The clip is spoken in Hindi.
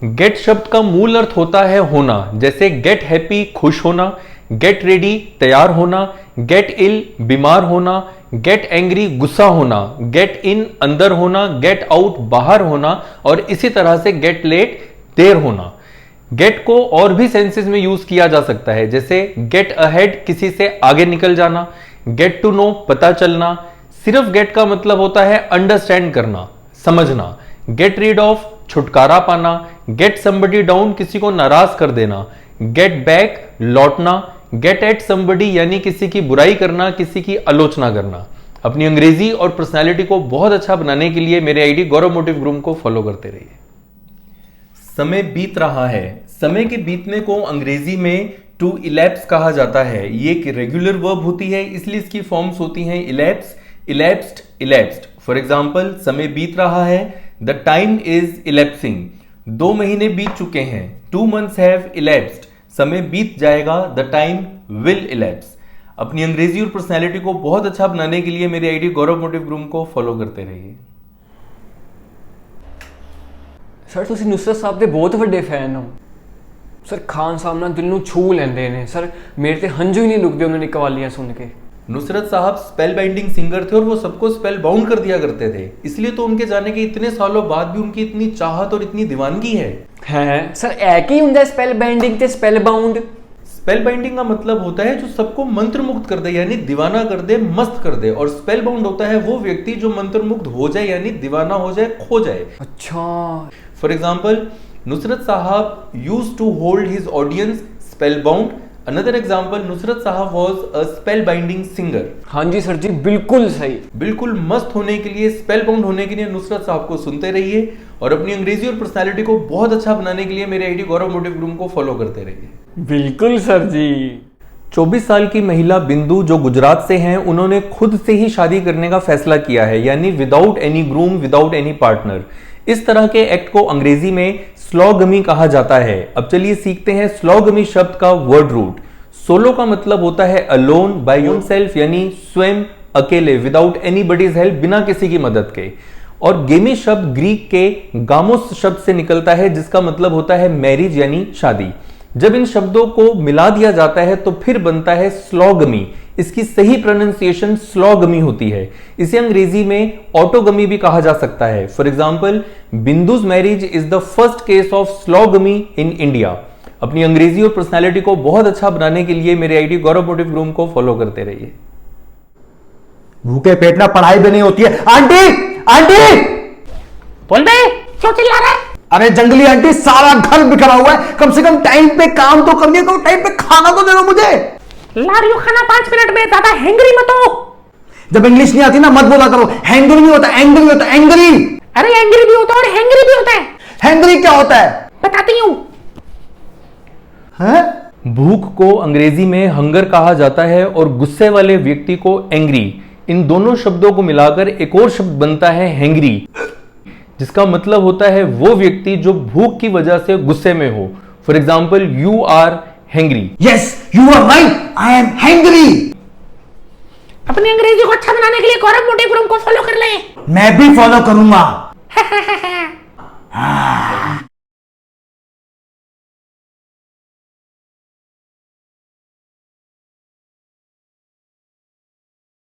गेट शब्द का मूल अर्थ होता है होना, जैसे गेट हैप्पी खुश होना, गेट रेडी तैयार होना, गेट इल बीमार होना, गेट एंग्री गुस्सा होना, गेट इन अंदर होना, गेट आउट बाहर होना और इसी तरह से गेट लेट देर होना। गेट को और भी सेंसेस में यूज किया जा सकता है, जैसे गेट अहेड किसी से आगे निकल जाना, गेट टू नो पता चलना। सिर्फ गेट का मतलब होता है अंडरस्टैंड करना, समझना। गेट रीड ऑफ छुटकारा पाना, गेट समबडी डाउन किसी को नाराज कर देना, गेट बैक लौटना, गेट एट समबडी यानी किसी की बुराई करना, किसी की आलोचना करना। अपनी अंग्रेजी और पर्सनालिटी को बहुत अच्छा बनाने के लिए मेरे आईडी गौरव मोटिव ग्रूम को फॉलो करते रहिए। समय बीत रहा है। समय के बीतने को अंग्रेजी में टू इलैप्स कहा जाता है। ये एक रेगुलर वर्ब होती है, इसलिए इसकी फॉर्म्स होती हैं elapse, elapsed, elapsed. For example, समय बीत रहा है, द टाइम इज इलैप्सिंग। 2 महीने बीत चुके हैं, 2 months हैव इलैप्स्ड। समय बीत जाएगा, द टाइम विल इलैप्स। अपनी अंग्रेजी और पर्सनैलिटी को बहुत अच्छा बनाने के लिए मेरी आईडी गौरव मोटिव ग्रूम को फॉलो करते रहिए। सर ਤੁਸੀਂ नुसरत साहब ਦੇ बहुत ਵੱਡੇ फैन हो। सर खान साहब ना दिल ਨੂੰ ਛੂ ਲੈਂਦੇ ਨੇ। सर मेरे ਤੇ हंझू ही नहीं रुकते उन्होंने कवालियां सुन के। नुसरत साहब स्पेल बाइंडिंग सिंगर थे और वो सबको स्पेल बाउंड कर दिया करते थे, इसलिए तो उनके जाने के इतने सालों बाद भी उनकी इतनी चाहत और इतनी दीवानगी है। सर एक ही ਹੁੰਦਾ स्पेल बाइंडिंग ते स्पेल बाउंड। स्पेल बाइंडिंग का मतलब होता है जो सबको मंत्र मुक्त कर दे, यानी दीवाना कर दे, मस्त कर दे। और स्पेल बाउंड होता है वो व्यक्ति जो मंत्र मुक्त हो जाए, यानी दीवाना हो जाए, खो जाए। अच्छा। फॉर एग्जाम्पल, नुसरत साहब used to hold his audience spellbound. Another example, Nusrat साहब was a spellbinding singer. हाँ जी सर जी, बिल्कुल सही। बिल्कुल मस्त होने के लिए, स्पेल बाउंड होने के लिए नुसरत साहब को सुनते रहिए और अपनी अंग्रेजी और पर्सनालिटी को बहुत अच्छा बनाने के लिए मेरे आईडी गौरव मोटिव ग्रूम को फॉलो करते रहिए। बिल्कुल सर जी। 24 साल की महिला बिंदु जो गुजरात से हैं, उन्होंने खुद से ही शादी करने का फैसला किया है, यानी without any groom, without any partner. इस तरह के एक्ट को अंग्रेजी में स्लोगमी कहा जाता है। अब चलिए सीखते हैं स्लोगमी शब्द का वर्ड रूट। सोलो का मतलब होता है अलोन, बाय योरसेल्फ, यानी स्वयं अकेले, विदाउट एनीबॉडीज हेल्प, बिना किसी की मदद के। और गेमी शब्द ग्रीक के गामोस शब्द से निकलता है, जिसका मतलब होता है मैरिज यानी शादी। जब इन शब्दों को मिला दिया जाता है तो फिर बनता है स्लोगमी। इसकी सही प्रोनाउंसिएशन स्लोगमी होती है। इसे अंग्रेजी में ऑटोगमी भी कहा जा सकता है। For example, Bindu's marriage is the first case of sologamy in India. अपनी अंग्रेजी और पर्सनालिटी को बहुत अच्छा बनाने के लिए मेरे आईडी गौरव मोटिव ग्रूम को फॉलो करते रहिए। भूखे पेट ना पढ़ाई भी नहीं होती है। आंटी, आंटी बोल बे, क्यों चिल्ला रहा है? अरे जंगली आंटी, सारा घर बिखरा हुआ है, कम से कम टाइम पे काम तो करनी है, तो टाइम पे खाना तो दे दो मुझे। ला रही हूं खाना 5 मिनट में, ज्यादा हैंगरी मत हो। जब इंग्लिश नहीं आती ना मत बोला करो। हैंगरी नहीं होता, एंग्री होता, एंग्री। अरे एंग्री भी होता है और हैंगरी भी होता है। हैंगरी क्या होता है? बताती हूं। भूख को अंग्रेजी में हंगर कहा जाता है और गुस्से वाले व्यक्ति को एंग्री। इन दोनों शब्दों को मिलाकर एक और शब्द बनता है हैंग्री, जिसका मतलब होता है वो व्यक्ति जो भूख की वजह से गुस्से में हो। For example, you are hangry. Yes, you are right, I am hangry. अपनी अंग्रेजी को अच्छा बनाने के लिए गौरव मोटिव ग्रूम को फॉलो कर ले। मैं भी फॉलो करूंगा।